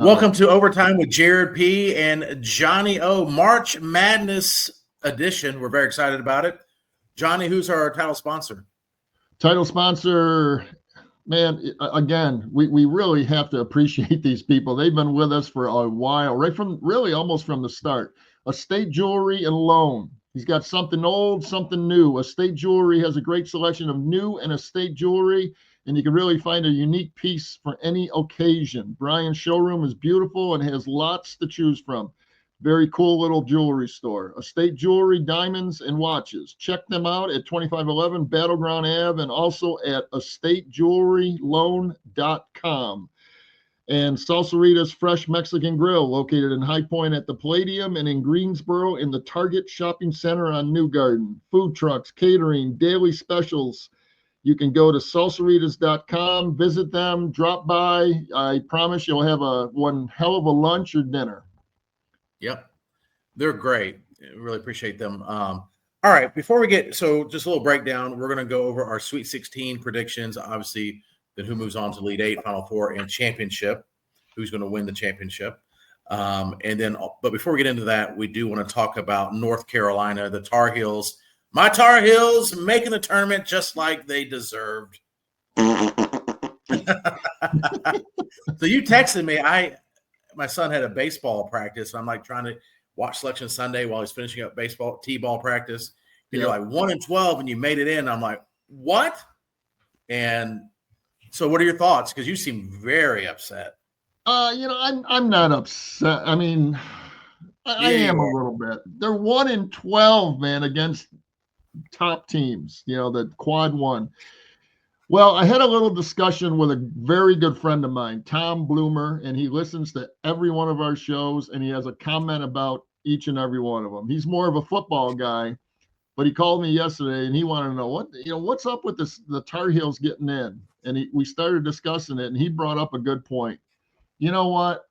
Welcome to Overtime with Jared P. and Johnny O. March Madness edition. We're very excited about it. Johnny, who's our title sponsor? Title sponsor, man, again, we really have to appreciate these people. They've been with us for a while, right from really almost from the start. Estate Jewelry and Loan. He's got something old, something new. Estate Jewelry has a great selection of new and estate jewelry, and you can really find a unique piece for any occasion. Brian's showroom is beautiful and has lots to choose from. Very cool little jewelry store. Estate Jewelry, diamonds, and watches. Check them out at 2511 Battleground Ave and also at estatejewelryloan.com. And Salsarita's Fresh Mexican Grill, located in High Point at the Palladium and in Greensboro in the Target Shopping Center on New Garden. Food trucks, catering, daily specials. You can go to salsaritas.com, visit them, drop by. I promise you'll have one hell of a lunch or dinner. Yep. They're great. Really appreciate them. All right. Before we just a little breakdown, we're going to go over our Sweet 16 predictions. Obviously, then who moves on to Elite Eight, Final Four, and championship, who's going to win the championship. But before we get into that, we do want to talk about North Carolina, the Tar Heels. My Tar Heels making the tournament just like they deserved. So you texted me. My son had a baseball practice. I'm like trying to watch Selection Sunday while he's finishing up t-ball practice. And you're like 1-12 and you made it in. I'm like, what? And so what are your thoughts? Because you seem very upset. I'm not upset. I mean, I am a little bit. They're 1-12, man, against top teams, the quad one. Well, I had a little discussion with a very good friend of mine, Tom Bloomer, and he listens to every one of our shows, and he has a comment about each and every one of them. He's more of a football guy, but he called me yesterday, and he wanted to know what's up with the Tar Heels getting in. And we started discussing it, and he brought up a good point. You know what?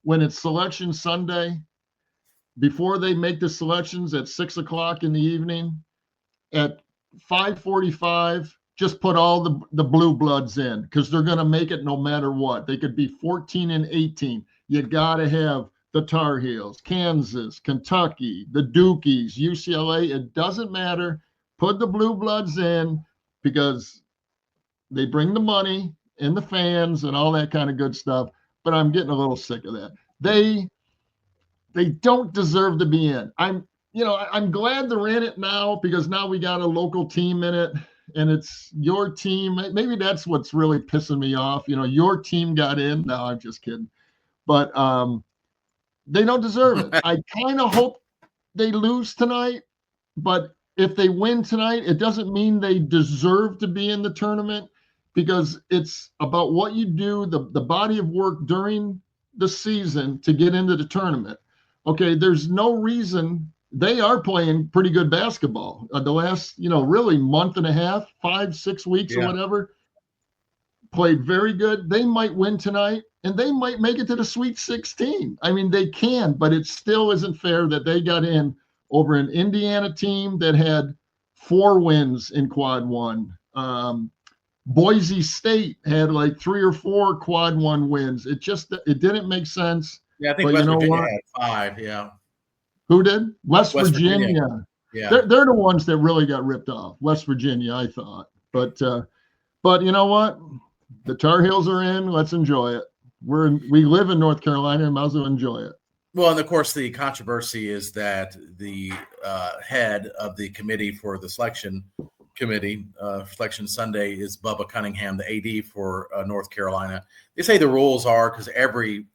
When it's Selection Sunday, before they make the selections at 6 o'clock in the evening, at 5:45, just put all the blue bloods in because they're going to make it no matter what. They could be 14 and 18. You got to have the Tar Heels, Kansas, Kentucky, the Dukies, UCLA. It doesn't matter. Put the blue bloods in because they bring the money and the fans and all that kind of good stuff. But I'm getting a little sick of that. They don't deserve to be in. I'm glad they're in it now because now we got a local team in it and it's your team. Maybe that's what's really pissing me off. Your team got in. No, I'm just kidding. But they don't deserve it. I kind of hope they lose tonight, but if they win tonight, it doesn't mean they deserve to be in the tournament because it's about what you do, the body of work during the season to get into the tournament. Okay, there's no reason. They are playing pretty good basketball. The last, really month and a half, 5-6 weeks or whatever, played very good. They might win tonight, and they might make it to the Sweet 16. I mean, they can, but it still isn't fair that they got in over an Indiana team that had 4 wins in quad one. Boise State had like 3 or 4 quad one wins. It didn't make sense. Yeah, I think West Virginia had 5, yeah. Who did? West Virginia. Yeah. They're the ones that really got ripped off. West Virginia, I thought. But you know what? The Tar Heels are in. Let's enjoy it. We live in North Carolina and might as well enjoy it. Well, and of course, the controversy is that the head of the committee for the selection committee, Selection Sunday, is Bubba Cunningham, the AD for North Carolina. They say the rules are because everyone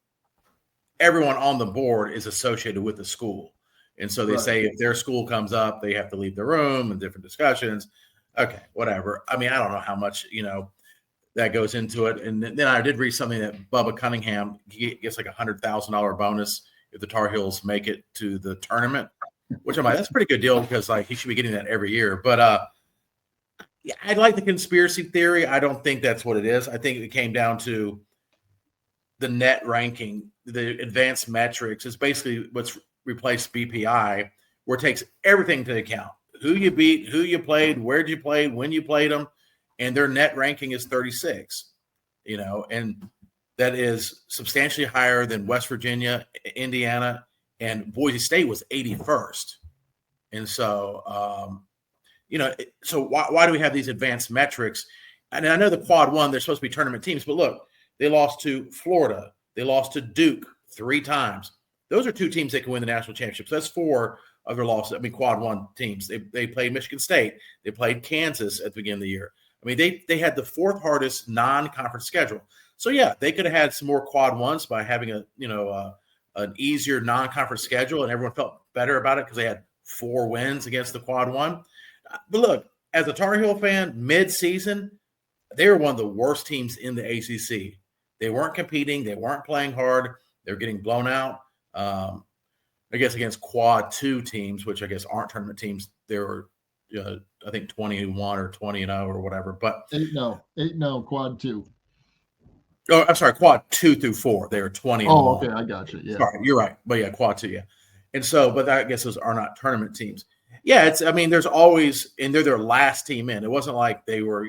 on the board is associated with the school. And so they say if their school comes up, they have to leave the room and different discussions. Okay, whatever. I mean, I don't know how much, that goes into it. And then I did read something that Bubba Cunningham gets like $100,000 bonus if the Tar Heels make it to the tournament, which I'm like, that's a pretty good deal because like he should be getting that every year. But I like the conspiracy theory. I don't think that's what it is. I think it came down to the net ranking, the advanced metrics is basically what's replaced BPI, where it takes everything into account. Who you beat, who you played, where'd you play, when you played them, and their net ranking is 36. And that is substantially higher than West Virginia, Indiana, and Boise State was 81st. And so, so why do we have these advanced metrics? And I know the quad one, they're supposed to be tournament teams, but look, they lost to Florida. They lost to Duke 3 times. Those are 2 teams that can win the national championships. That's 4 of their losses. I mean, quad one teams. They played Michigan State. They played Kansas at the beginning of the year. I mean, they had the 4th hardest non-conference schedule. So yeah, they could have had some more quad ones by having an easier non-conference schedule, and everyone felt better about it because they had 4 wins against the quad one. But look, as a Tar Heel fan, mid-season, they were one of the worst teams in the ACC. They weren't competing. They weren't playing hard. They were getting blown out. I guess against quad 2 teams, which I guess aren't tournament teams. They were, I think 21 or 20-0 or whatever. But 8-0, quad 2. Oh, I'm sorry, quad 2 through 4. They were 20. Oh, okay, I got you. Yeah, sorry, you're right. But yeah, quad 2, yeah. And so, but I guess those are not tournament teams. Yeah, there's always, and they're their last team in. It wasn't like they were,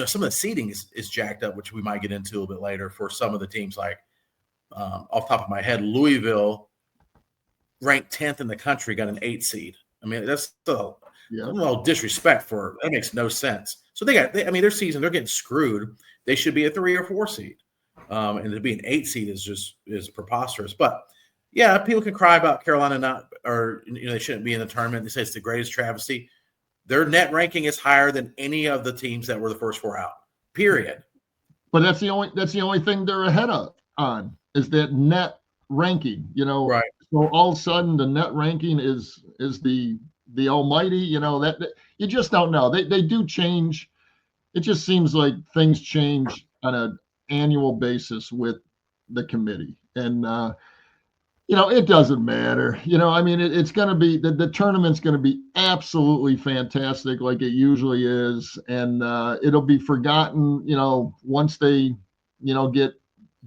some of the seeding is jacked up, which we might get into a little bit later for some of the teams. Like off the top of my head, Louisville, ranked 10th in the country, got an 8 seed. I mean, that's a little disrespect that makes no sense. So their season, they're getting screwed. They should be a 3 or 4 seed. And to be an 8 seed is preposterous. But yeah, people can cry about Carolina they shouldn't be in the tournament. They say it's the greatest travesty. Their net ranking is higher than any of the teams that were the first 4 out. Period. But that's the only thing they're ahead on is that net ranking. Right. So all of a sudden the net ranking is the almighty. That you just don't know. They do change. It just seems like things change on an annual basis with the committee, and it doesn't matter. It's going to be the tournament's going to be absolutely fantastic, like it usually is, and it'll be forgotten. Once they, get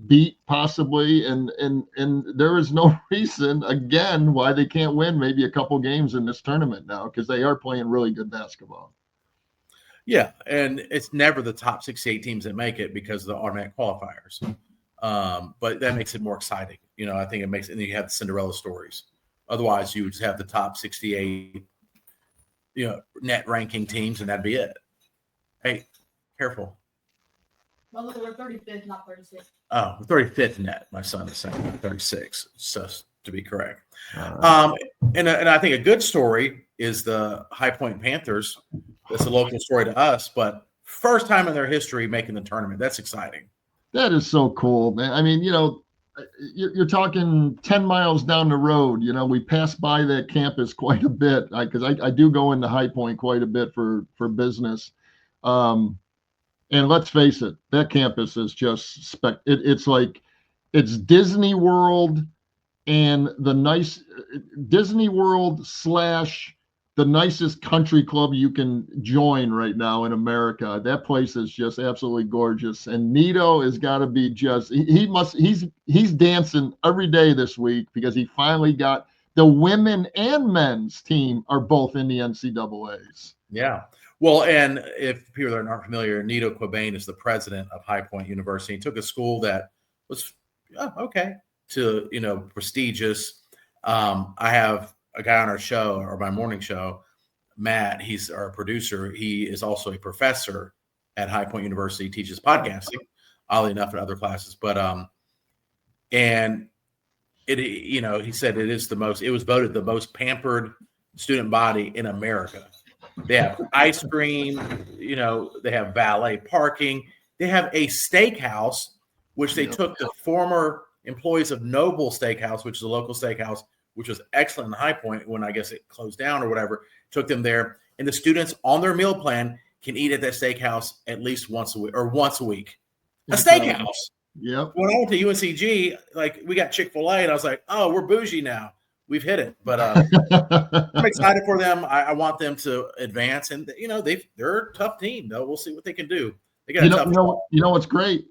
beat possibly, and there is no reason again why they can't win maybe a couple games in this tournament now because they are playing really good basketball. Yeah, and it's never the top 68 teams that make it because of the automatic qualifiers. But that makes it more exciting. I think it makes it, and you have the Cinderella stories. Otherwise, you would have the top 68, net ranking teams, and that'd be it. Hey, careful. Well, look, we're 35th, not 36th. Oh, 35th net. My son is saying 36, just to be correct. And I think a good story is the High Point Panthers. That's a local story to us, but first time in their history making the tournament. That's exciting. That is so cool, man. I mean, you're talking 10 miles down the road. We pass by that campus quite a bit because I do go into High Point quite a bit for business. And let's face it, that campus is just it's like it's Disney World and the nice Disney World / the nicest country club you can join right now in America. That place is just absolutely gorgeous. And Nito has got to be he's dancing every day this week because he finally got the women and men's team are both in the NCAAs. Yeah. Well, and if people are not familiar, Nito Quabain is the president of High Point University. He took a school that was okay to, prestigious. I have a guy on our show or my morning show, Matt, he's our producer. He is also a professor at High Point University, teaches podcasting, oddly enough in other classes. But, and it, he said it was voted the most pampered student body in America. They have ice cream, they have valet parking. They have a steakhouse, which they took the former employees of Noble Steakhouse, which is a local steakhouse, which was excellent in High Point when I guess it closed down or whatever, took them there. And the students on their meal plan can eat at that steakhouse at least once a week or once a week. A steakhouse. Yep. When I went to UNCG, we got Chick-fil-A and I was like, oh, we're bougie now. We've hit it. But I'm excited for them. I want them to advance. And, they're a tough team, though. We'll see what they can do. They got what's great?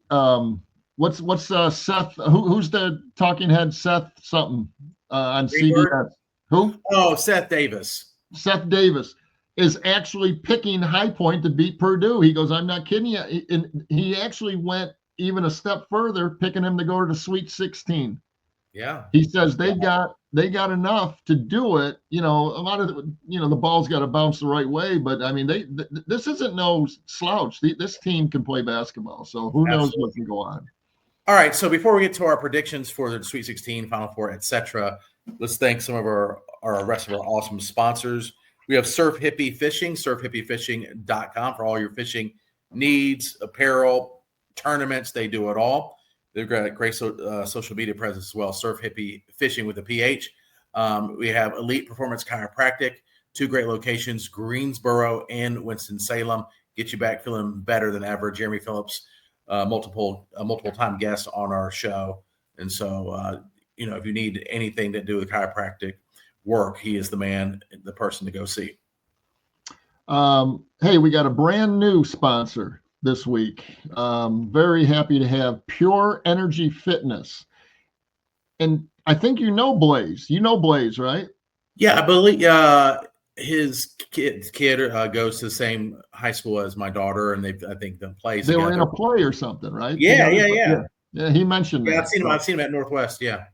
What's Seth? Who's the talking head? Seth something on CBS. Who? Oh, Seth Davis. Seth Davis is actually picking High Point to beat Purdue. He goes, I'm not kidding you. And he actually went even a step further, picking him to go to the Sweet 16. Yeah. He says they got enough to do it. A lot of the ball's got to bounce the right way, but I mean, this isn't no slouch. This team can play basketball, so who knows what can go on. All right, so before we get to our predictions for the Sweet 16, Final Four, etc., let's thank some of our rest of our awesome sponsors. We have Surf Hippie Fishing, surfhippiefishing.com for all your fishing needs, apparel, tournaments. They do it all. They've got a great social media presence as well. Surf Hippie Fishing with a PH. We have Elite Performance Chiropractic, 2 great locations, Greensboro and Winston-Salem. Get you back feeling better than ever. Jeremy Phillips, multiple time guest on our show. And so, if you need anything to do with chiropractic work, he is the man, the person to go see. Hey, we got a brand new sponsor this week. Very happy to have Pure Energy Fitness. And I think you know Blaze. You know Blaze, right? Yeah, I believe his kid goes to the same high school as my daughter, and I think they play together. They were in a play or something, right? Yeah. Yeah, he mentioned that. I've seen him at Northwest, yeah.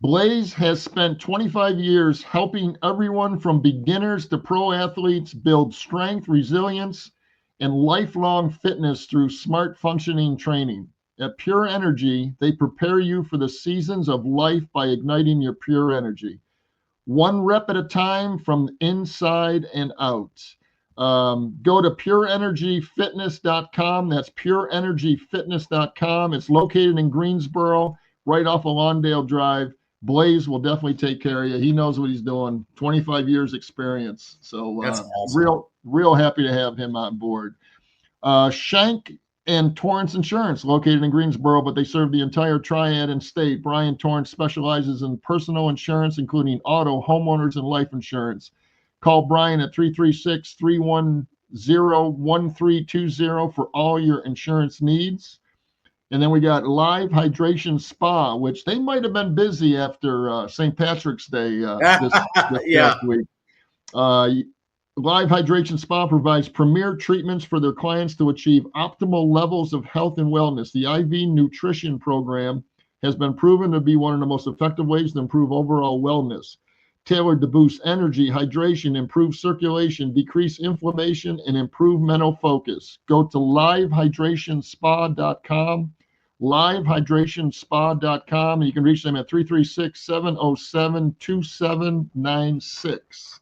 Blaze has spent 25 years helping everyone from beginners to pro athletes build strength, resilience, and lifelong fitness through smart functioning training. At Pure Energy, they prepare you for the seasons of life by igniting your pure energy. 1 rep at a time from inside and out. Go to pureenergyfitness.com. That's pureenergyfitness.com. It's located in Greensboro, right off of Lawndale Drive. Blaze will definitely take care of you. He knows what he's doing. 25 years experience. So that's awesome. Real happy to have him on board. Shank and Torrance Insurance, located in Greensboro, but they serve the entire Triad and state. Brian Torrance specializes in personal insurance, including auto, homeowners, and life insurance. Call Brian at 336-310-1320 for all your insurance needs. And then we got Live Hydration Spa, which they might have been busy after St. Patrick's Day this past week. Live Hydration Spa provides premier treatments for their clients to achieve optimal levels of health and wellness. The IV nutrition program has been proven to be one of the most effective ways to improve overall wellness, tailored to boost energy, hydration, improve circulation, decrease inflammation, and improve mental focus. Go to livehydratonspa.com, livehydratonspa.com, and you can reach them at 336-707-2796.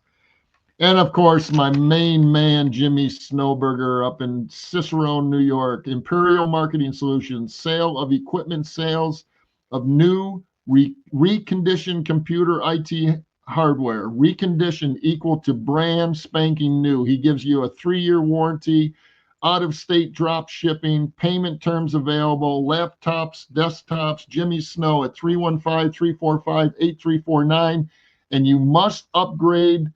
And of course, my main man, Jimmy Snowberger, up in Cicero, New York. Imperial Marketing Solutions, sale of equipment, sales of new reconditioned computer IT hardware. Reconditioned equal to brand spanking new. He gives you a 3-year warranty, out-of-state drop shipping, payment terms available, laptops, desktops. Jimmy Snow at 315-345-8349. And you must upgrade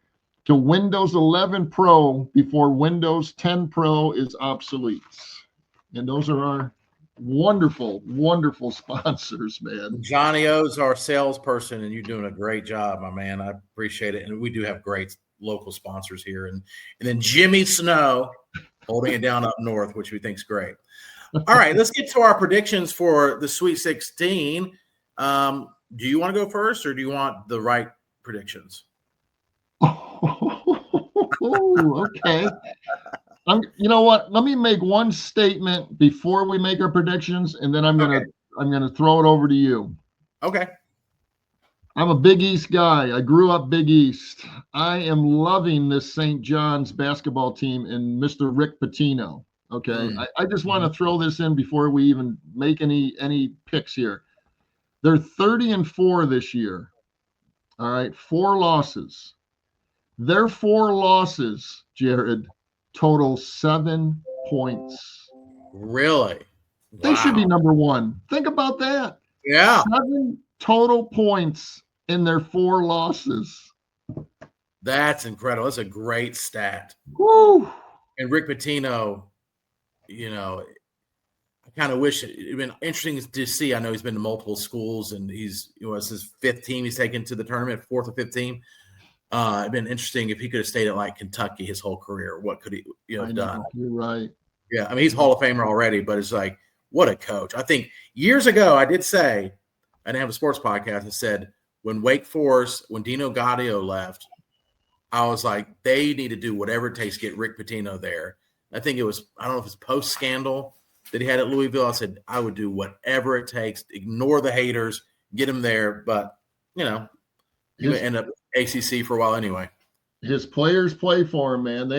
to Windows 11 Pro before Windows 10 Pro is obsolete. And those are our wonderful, wonderful sponsors, man. Johnny O's our salesperson, and you're doing a great job, my man. I appreciate it. And we do have great local sponsors here. And then Jimmy Snow holding it down up north, which we think is great. All right, let's get to our predictions for the Sweet 16. Do you want to go first, or do you want the right predictions? Okay. You know what? Let me make one statement before we make our predictions, and then I'm gonna throw it over to you. Okay. I'm a Big East guy. I grew up Big East. I am loving this St. John's basketball team and Mr. Rick Pitino. Okay. I just want to throw this in before we even make any picks here. They're 30-4 this year. All right, 4 losses. Their 4 losses, Jared, total 7 points. Really? Wow. They should be number 1. Think about that. Yeah. 7 total points in their 4 losses. That's incredible. That's a great stat. Woo! And Rick Pitino, I kind of wish it'd been interesting to see. I know he's been to multiple schools, and it's his 5th team he's taken to the tournament, 4th or 5th team. It'd been interesting if he could have stayed at like Kentucky his whole career. What could he have done? You're right. Yeah, I mean, he's Hall of Famer already, but it's like, what a coach. I think years ago I did say, I didn't have a sports podcast, and said when Wake Forest, when Dino Gaudio left, I was like, they need to do whatever it takes to get Rick Pitino there. I think it was, I don't know if it's post-scandal that he had at Louisville. I said, I would do whatever it takes, ignore the haters, get him there. But, you know, he would end up ACC for a while anyway. His players play for him, man.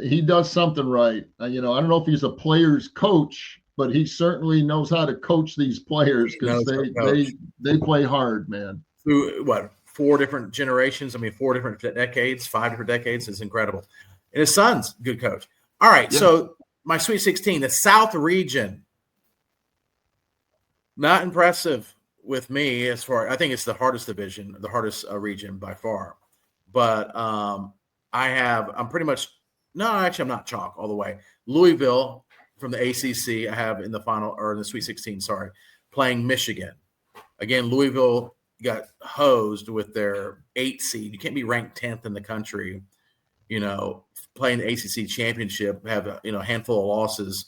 He does something right. You know, I don't know if he's a player's coach, but he certainly knows how to coach these players because they play hard, man. Through what, 4 different generations? I mean, 4 different decades, 5 different decades is incredible. And his son's a good coach. All right, yeah. So my Sweet 16, the South region, not impressive with me as far. I think it's the hardest division, the hardest region by far. But I'm pretty much I'm not chalk all the way. Louisville from the ACC, I have in the final or in the Sweet 16, playing Michigan. Again, Louisville got hosed with their 8 seed. You can't be ranked 10th in the country, you know, playing the ACC championship, have a handful of losses,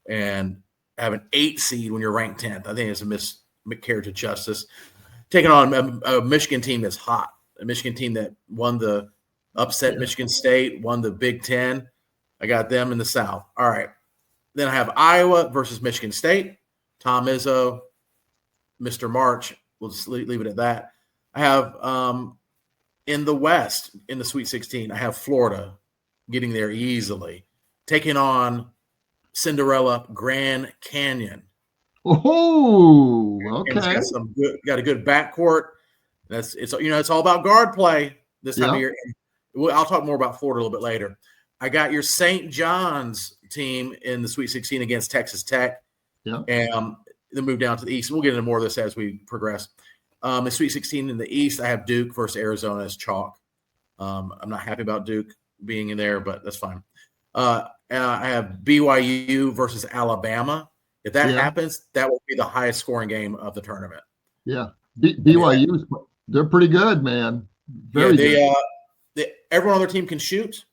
and have an 8 seed when you're ranked 10th. I think it's a miscarriage of justice. Taking on a Michigan team that's hot, a Michigan team that won the upset Michigan State, won the Big Ten. I got them in the South. All right. Then I have Iowa versus Michigan State. Tom Izzo, Mr. March. We'll just leave it at that. I have in the West, in the Sweet 16, I have Florida getting there easily, taking on Cinderella Grand Canyon. Oh, okay. Got a good backcourt. It's all about guard play this time of year. I'll talk more about Florida a little bit later. I got your St. John's team in the Sweet 16 against Texas Tech. Yeah. And then move down to the East. We'll get into more of this as we progress. The Sweet 16 in the East, I have Duke versus Arizona as chalk. I'm not happy about Duke being in there, but that's fine. I have BYU versus Alabama. If that happens, that will be the highest scoring game of the tournament. Yeah. BYU, they're pretty good, man. Very good. Everyone on their team can shoot.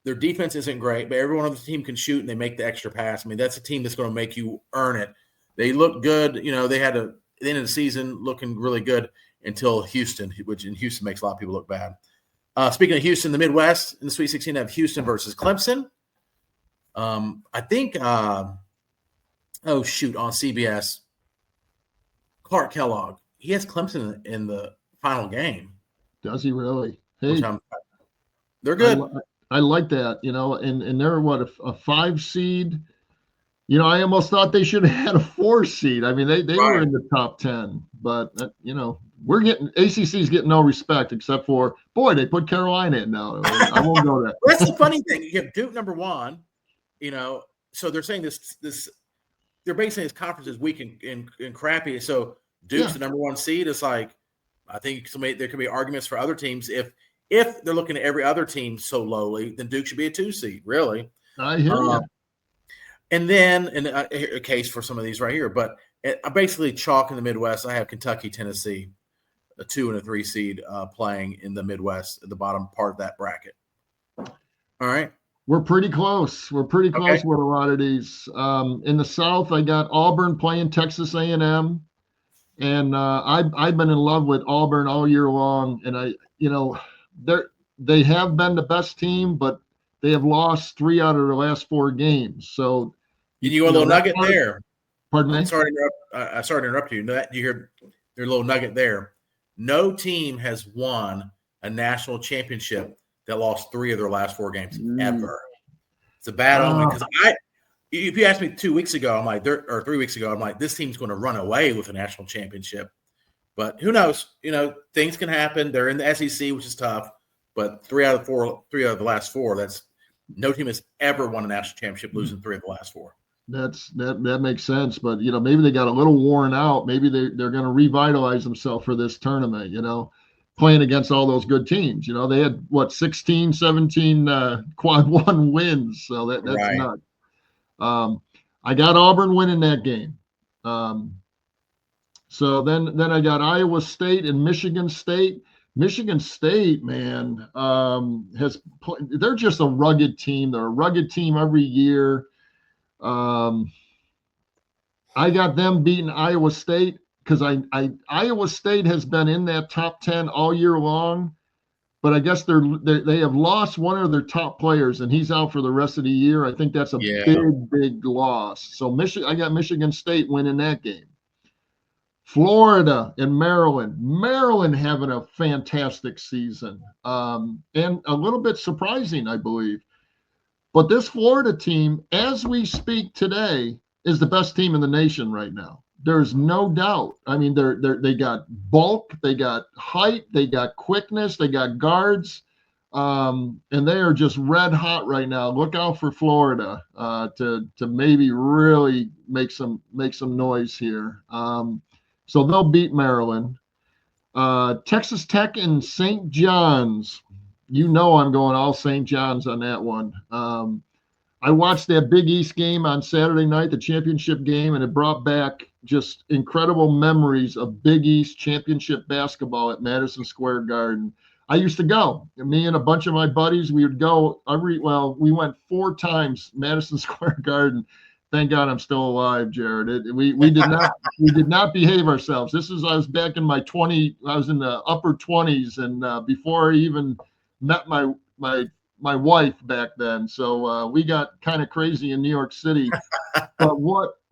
Their defense isn't great, but everyone on the team can shoot, and they make the extra pass. I mean, that's a team that's going to make you earn it. They look good. You know, they had at the end of the season looking really good until Houston, which in Houston makes a lot of people look bad. Speaking of Houston, the Midwest in the Sweet 16, I have Houston versus Clemson. I think, on CBS, Clark Kellogg, he has Clemson in the final game. Does he really? Hey, they're good. I like that, and they're a 5 seed. I almost thought they should have had a 4 seed. I mean, they were in the top 10, but we're getting ACC's getting no respect except for they put Carolina in now. I won't go there. That's the funny thing. You have Duke number 1, so they're saying this they're basing this conference is weak and crappy. So Duke's the number 1 seed. It's like I think there could be arguments for other teams if they're looking at every other team so lowly, then Duke should be a 2 seed. Really, I hear you. And then, a case for some of these right here, but I basically chalk in the Midwest. I have Kentucky, Tennessee, a 2 and a 3 seed playing in the Midwest at the bottom part of that bracket. All right. We're pretty close. We're pretty close with a lot of these. In the South, I got Auburn playing Texas A&M, and I've been in love with Auburn all year long. And they have been the best team, but they have lost 3 out of the last 4 games. So you go a little nugget there. Pardon me? I'm sorry to interrupt you. You hear their little nugget there. No team has won a national championship that lost 3 of their last 4 games ever. It's a bad omen because if you asked me 2 weeks ago, I'm like, or 3 weeks ago, I'm like, this team's going to run away with a national championship. But who knows? Things can happen. They're in the SEC, which is tough. But 3 out of the last 4, that's no team has ever won a national championship losing 3 of the last 4. That makes sense. But maybe they got a little worn out. Maybe they're going to revitalize themselves for this tournament. Playing against all those good teams. They had 16, 17 quad 1 wins. So that's nuts. I got Auburn winning that game. So then I got Iowa State and Michigan State. Michigan State, man, they're just a rugged team. They're a rugged team every year. I got them beating Iowa State because Iowa State has been in that top 10 all year long, but I guess they have lost one of their top players, and he's out for the rest of the year. I think that's a big loss. So I got Michigan State winning that game. Florida and Maryland. Maryland having a fantastic season, and a little bit surprising, I believe. But this Florida team, as we speak today, is the best team in the nation right now. There's no doubt. I mean, they got bulk, they got height, they got quickness, they got guards, and they are just red hot right now. Look out for Florida to maybe really make some noise here. So they'll beat Maryland. Texas Tech and St. John's. You know I'm going all St. John's on that one. I watched that Big East game on Saturday night, the championship game, and it brought back just incredible memories of Big East championship basketball at Madison Square Garden. I used to go. Me and a bunch of my buddies, we would go. We went 4 times Madison Square Garden. Thank God I'm still alive, Jared. We did not behave ourselves. I was back in my I was in the upper 20s, and before I even met my wife back then. So we got kind of crazy in New York City. But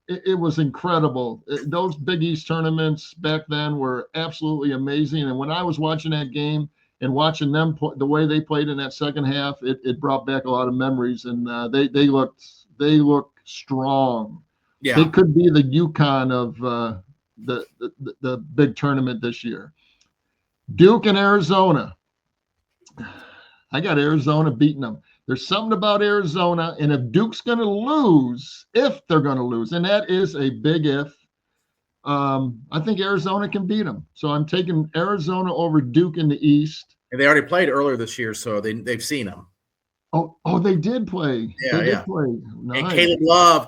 it was incredible. Those Big East tournaments back then were absolutely amazing. And when I was watching that game and watching them the way they played in that second half, it brought back a lot of memories. And they looked strong. Yeah, they could be the UConn of the big tournament this year. Duke and Arizona. I got Arizona beating them. There's something about Arizona, and if Duke's going to lose, if they're going to lose, and that is a big if, I think Arizona can beat them. So I'm taking Arizona over Duke in the East. And they already played earlier this year, so they've seen them. Oh, they did play. Yeah, they did play. Nice. And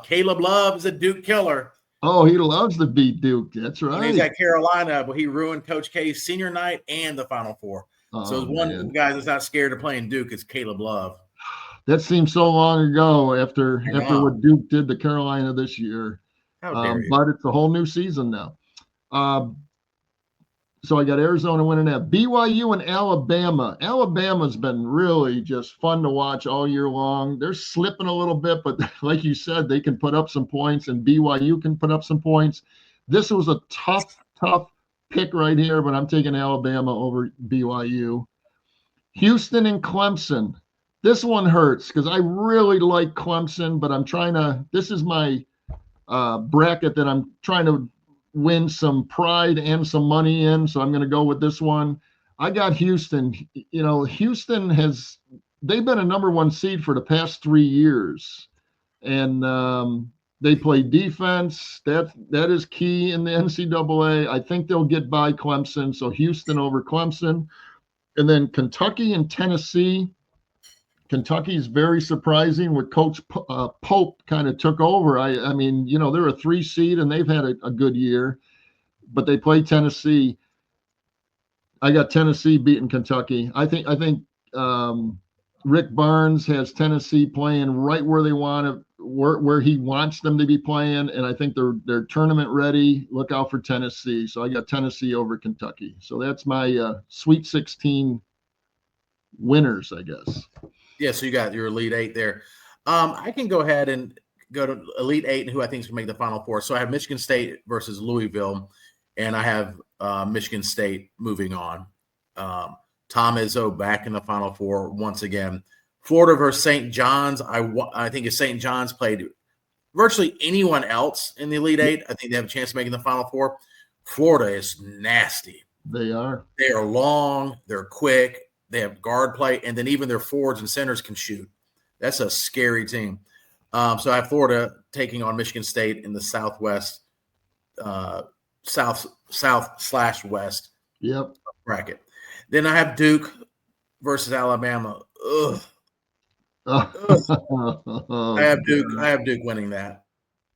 Caleb Love is a Duke killer. Oh, he loves to beat Duke. That's right. He's at Carolina, but he ruined Coach K's senior night and the Final Four. So one guy that's not scared of playing Duke is Caleb Love. That seems so long ago after what Duke did to Carolina this year. How dare you. But it's a whole new season now. So I got Arizona winning that. BYU and Alabama. Alabama's been really just fun to watch all year long. They're slipping a little bit, but like you said, they can put up some points, and BYU can put up some points. This was a tough pick right here, but I'm taking Alabama over BYU. Houston and Clemson. This one hurts because I really like Clemson, but this is my bracket that I'm trying to win some pride and some money in, so I'm going to go with this one. I got Houston. You know, Houston they've been a number 1 seed for the past 3 years, and they play defense. That is key in the NCAA. I think they'll get by Clemson, so Houston over Clemson. And then Kentucky and Tennessee. Kentucky's very surprising with Coach Pope kind of took over. I mean, you know, they're a 3 seed and they've had a good year, but they play Tennessee. I got Tennessee beating Kentucky. I think Rick Barnes has Tennessee playing right where they want to, where he wants them to be playing, and I think they're tournament ready. Look out for Tennessee. So I got Tennessee over Kentucky. So that's my Sweet 16 winners, I guess. Yeah, so you got your Elite 8 there. I can go ahead and go to Elite 8 and who I think is going to make the Final Four. So I have Michigan State versus Louisville, and I have Michigan State moving on. Tom Izzo back in the Final Four once again. Florida versus St. John's. I think if St. John's played virtually anyone else in the Elite 8, I think they have a chance of making the Final Four. Florida is nasty. They are. They are long. They're quick. They have guard play, and then even their forwards and centers can shoot. That's a scary team. So I have Florida taking on Michigan State in the Southwest, South/West bracket. Then I have Duke versus Alabama. Ugh. I have Duke winning that.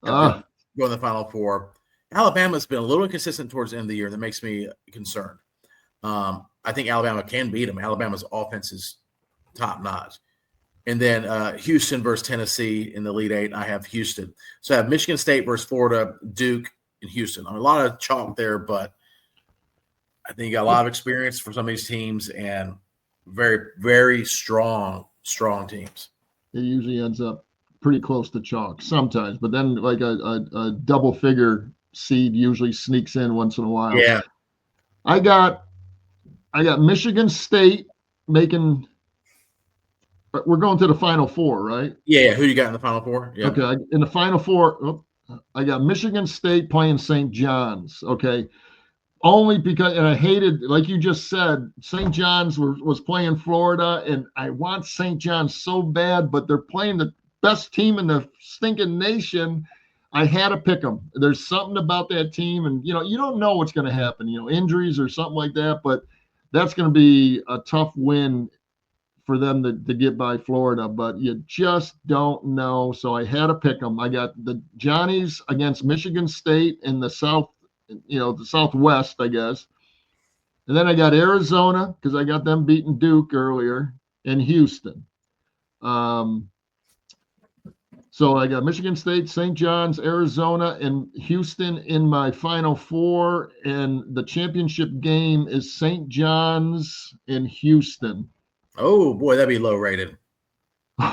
Going to the Final Four. Alabama's been a little inconsistent towards the end of the year. That makes me concerned. I think Alabama can beat them. Alabama's offense is top notch. And then Houston versus Tennessee in the Elite Eight. I have Houston. So I have Michigan State versus Florida, Duke, and Houston. A lot of chalk there, but I think you got a lot of experience for some of these teams and very, very strong teams. It usually ends up pretty close to chalk sometimes, but then like a double figure seed usually sneaks in once in a while. Yeah. I got Michigan State making. We're going to the Final Four, right? Yeah. Who you got in the Final Four? Yeah. Okay. In the Final Four, I got Michigan State playing St. John's. Okay. Only because, and I hated, like you just said, St. John's was playing Florida, and I want St. John's so bad, but they're playing the best team in the stinking nation. I had to pick them. There's something about that team, and you don't know what's going to happen, injuries or something like that, but that's going to be a tough win for them to get by Florida, but you just don't know. So I had to pick them. I got the Johnnies against Michigan State in the South, the Southwest, I guess. And then I got Arizona because I got them beating Duke earlier, and Houston. So I got Michigan State, St. John's, Arizona, and Houston in my Final Four. And the championship game is St. John's and Houston. Oh, boy, that'd be low rated. No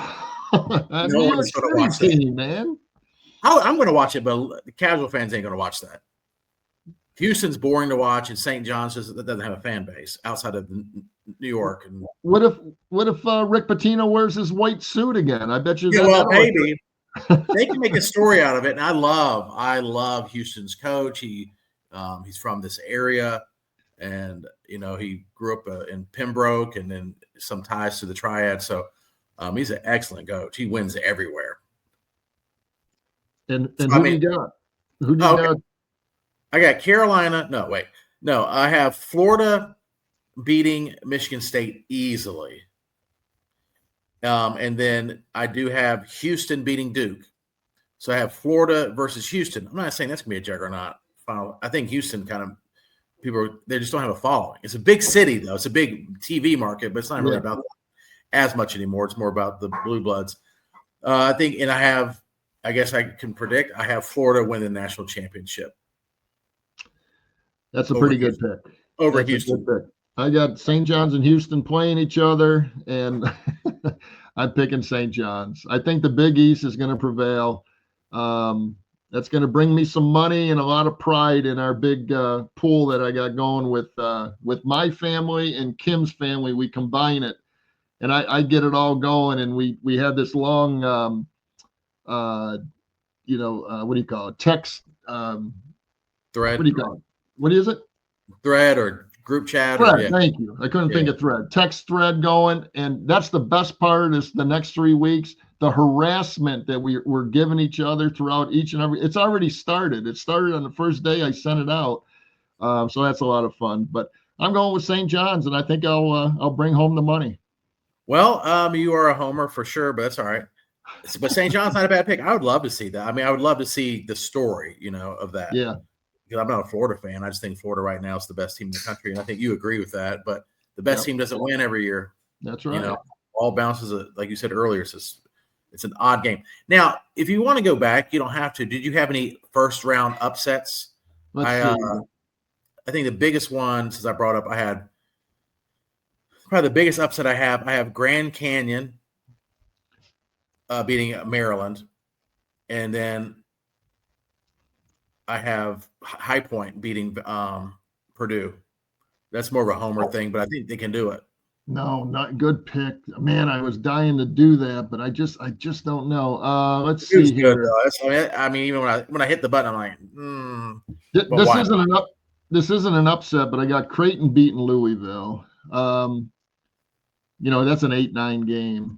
one's going to watch that, man. I'm going to watch it, but the casual fans ain't going to watch that. Houston's boring to watch, and St. John's doesn't have a fan base outside of New York. And what if Rick Pitino wears his white suit again? I bet you. Yeah, well, maybe they can make a story out of it. And I love Houston's coach. He's from this area, and he grew up in Pembroke, and then some ties to the Triad. So he's an excellent coach. He wins everywhere. And who do you got? Who do you got? I got Carolina. No, I have Florida beating Michigan State easily. And then I do have Houston beating Duke. So I have Florida versus Houston. I'm not saying that's going to be a juggernaut. I think Houston they just don't have a following. It's a big city, though. It's a big TV market, but it's not really about as much anymore. It's more about the Blue Bloods. I guess I can predict, I have Florida win the national championship. That's a pretty good pick. Over Houston. I got St. John's and Houston playing each other, and I'm picking St. John's. I think the Big East is going to prevail. That's going to bring me some money and a lot of pride in our big pool that I got going with my family and Kim's family. We combine it, and I get it all going, and we had this long, what do you call it? Text thread. What do you call it? What is it? Thread or group chat. Thread, thank you. I couldn't think of thread. Text thread going, and that's the best part is the next 3 weeks. The harassment that we're giving each other throughout each and every. It's already started. It started on the first day I sent it out, so that's a lot of fun. But I'm going with St. John's, and I think I'll bring home the money. Well, you are a homer for sure, but that's all right. But St. John's not a bad pick. I would love to see that. I mean, I would love to see the story, of that. Yeah. Because I'm not a Florida fan. I just think Florida right now is the best team in the country, and I think you agree with that. But the best team doesn't win every year. That's right. All bounces, like you said earlier, it's an odd game. Now, if you want to go back, you don't have to. Did you have any first-round upsets? I think the biggest one, since I brought up, I had probably the biggest upset I have Grand Canyon beating Maryland, and then I have High Point beating Purdue. That's more of a homer thing, but I think they can do it. No, not good pick. Man, I was dying to do that, but I just don't know. Let's see here. I mean, even when I hit the button, I'm like, This isn't an upset, but I got Creighton beating Louisville. That's an 8-9 game.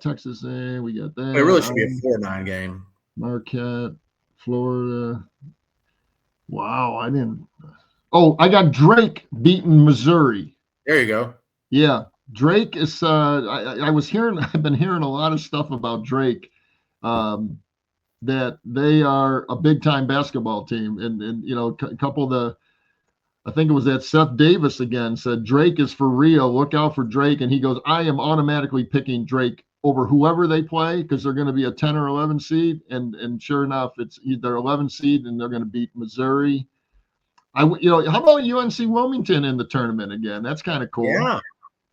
Texas A, we got that. It really should be a 4-9 game. Marquette, Florida. Wow, I didn't. Oh, I got Drake beating Missouri. There you go. Yeah, Drake is. I've been hearing a lot of stuff about Drake, that they are a big time basketball team, and a couple of the. I think it was that Seth Davis again said Drake is for real. Look out for Drake, and he goes, I am automatically picking Drake over whoever they play because they're going to be a 10 or 11 seed. And sure enough, it's either 11 seed and they're going to beat Missouri. How about UNC Wilmington in the tournament again? That's kind of cool. Yeah,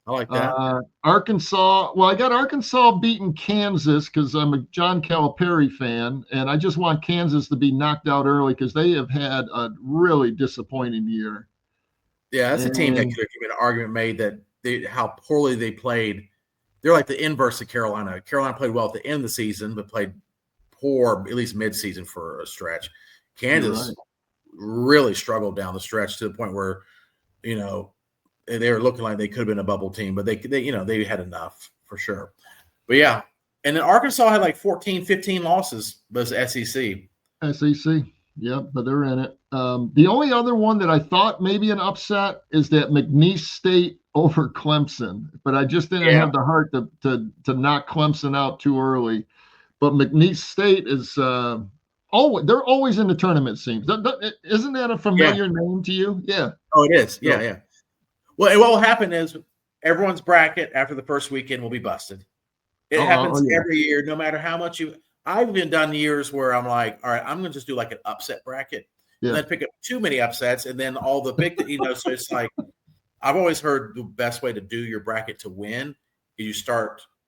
I like that. Arkansas. Well, I got Arkansas beating Kansas because I'm a John Calipari fan, and I just want Kansas to be knocked out early because they have had a really disappointing year. Yeah, that's a team that could have been an argument made that how poorly they played. They're like the inverse of Carolina. Carolina played well at the end of the season, but played poor at least mid-season for a stretch. Kansas really struggled down the stretch to the point where, they were looking like they could have been a bubble team, but they had enough for sure. But yeah, and then Arkansas had like 14, 15 losses, but it's SEC. SEC, yep, but they're in it. The only other one that I thought maybe an upset is that McNeese State over Clemson, but I just didn't have the heart to knock Clemson out too early. But McNeese State is they're always in the tournament scenes. Isn't that a familiar name to you? Yeah. Oh, it is. Yeah. Well, and what will happen is everyone's bracket after the first weekend will be busted. It happens every year, no matter how much I've been done years where I'm like, all right, I'm going to just do like an upset bracket. Yeah. And then pick up too many upsets, and then all the big, so it's like, I've always heard the best way to do your bracket to win is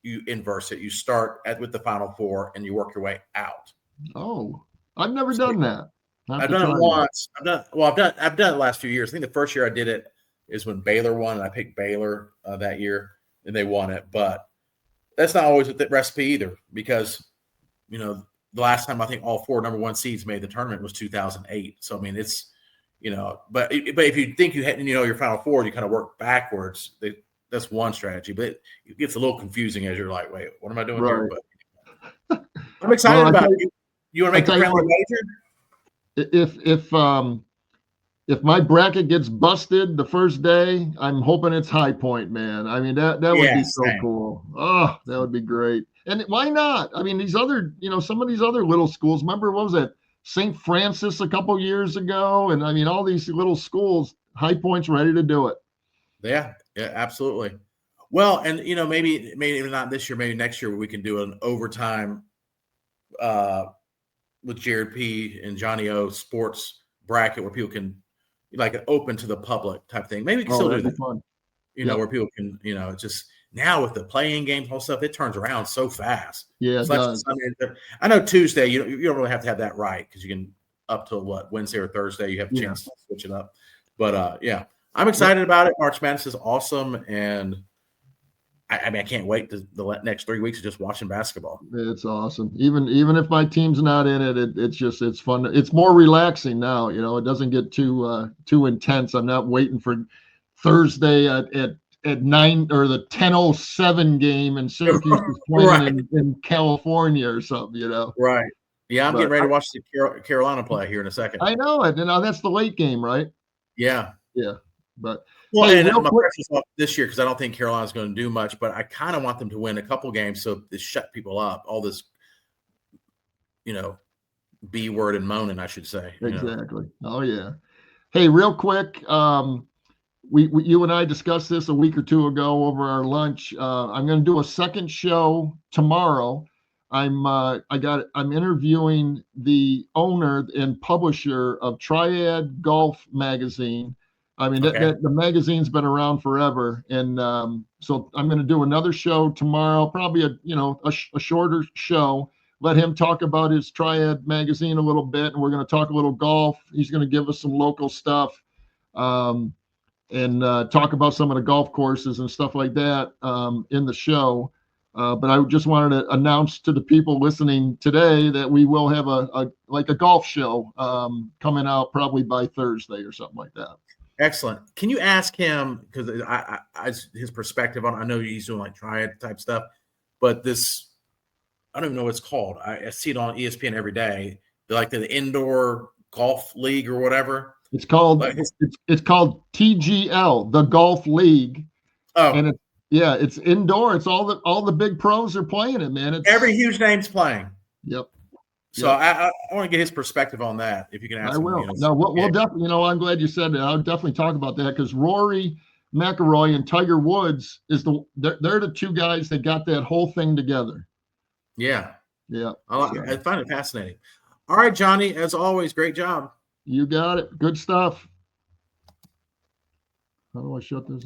you inverse it. You start with the Final Four and you work your way out. Oh, I've never done that. I've done it once. I've done it the last few years. I think the first year I did it is when Baylor won, and I picked Baylor that year, and they won it. But that's not always the recipe either, because the last time I think all 4 number 1 seeds made the tournament was 2008. So I mean, it's but if you think you had your Final Four, you kind of work backwards. That's one strategy, but it gets a little confusing as you're like, wait, what am I doing here? But I'm excited about it. You want to make a friendly wager? If my bracket gets busted the first day, I'm hoping it's High Point, man. I mean, that would be so cool. Oh, that would be great. And why not? I mean, these other, some of these other little schools, remember, what was that? St. Francis a couple years ago. And I mean, all these little schools, High Point's ready to do it. Yeah, absolutely. Well, and, maybe not this year, maybe next year we can do an overtime with Jared P. and Johnny O sports bracket where people can, like an open to the public type thing. Maybe we can still do that. Fun. Where people can, it's just now with the playing games, whole stuff, it turns around so fast. Yeah, it does. I know Tuesday, you don't really have to have that right because you can up to Wednesday or Thursday, you have a chance to switch it up. But I'm excited about it. March Madness is awesome, and I mean, I can't wait the next 3 weeks of just watching basketball. It's awesome. Even if my team's not in it, it's fun. It's more relaxing now. It doesn't get too intense. I'm not waiting for Thursday at 9 or the 10:07 game and Syracuse is playing in California or something. Right. Yeah, I'm getting ready to watch the Carolina play here in a second. I know it. And that's the late game, right? Yeah. Yeah. But and my pressure's off this year because I don't think Carolina's going to do much, but I kind of want them to win a couple games so they shut people up. All this, B word and moaning, I should say. Exactly. Oh yeah. Hey, real quick, you and I discussed this a week or two ago over our lunch. I'm going to do a second show tomorrow. I'm interviewing the owner and publisher of Triad Golf Magazine. I mean, the magazine's been around forever. And so I'm going to do another show tomorrow, probably a shorter show. Let him talk about his Triad magazine a little bit. And we're going to talk a little golf. He's going to give us some local stuff and talk about some of the golf courses and stuff like that in the show. But I just wanted to announce to the people listening today that we will have a golf show coming out probably by Thursday or something like that. Excellent. Can you ask him, because I his perspective on, I know he's doing like Triad type stuff, but this, I don't even know what it's called. I see it on ESPN every day. They're like the indoor golf league or whatever. It's called it's called TGL, the Golf League. Oh, and it's indoor. It's all the big pros are playing it, man. Every huge name's playing. Yep. So I want to get his perspective on that. If you can ask him. I will. No, we'll definitely. I'm glad you said that. I'll definitely talk about that because Rory McElroy and Tiger Woods they're the two guys that got that whole thing together. Yeah. Yeah. I find it fascinating. All right, Johnny, as always, great job. You got it. Good stuff. How do I shut this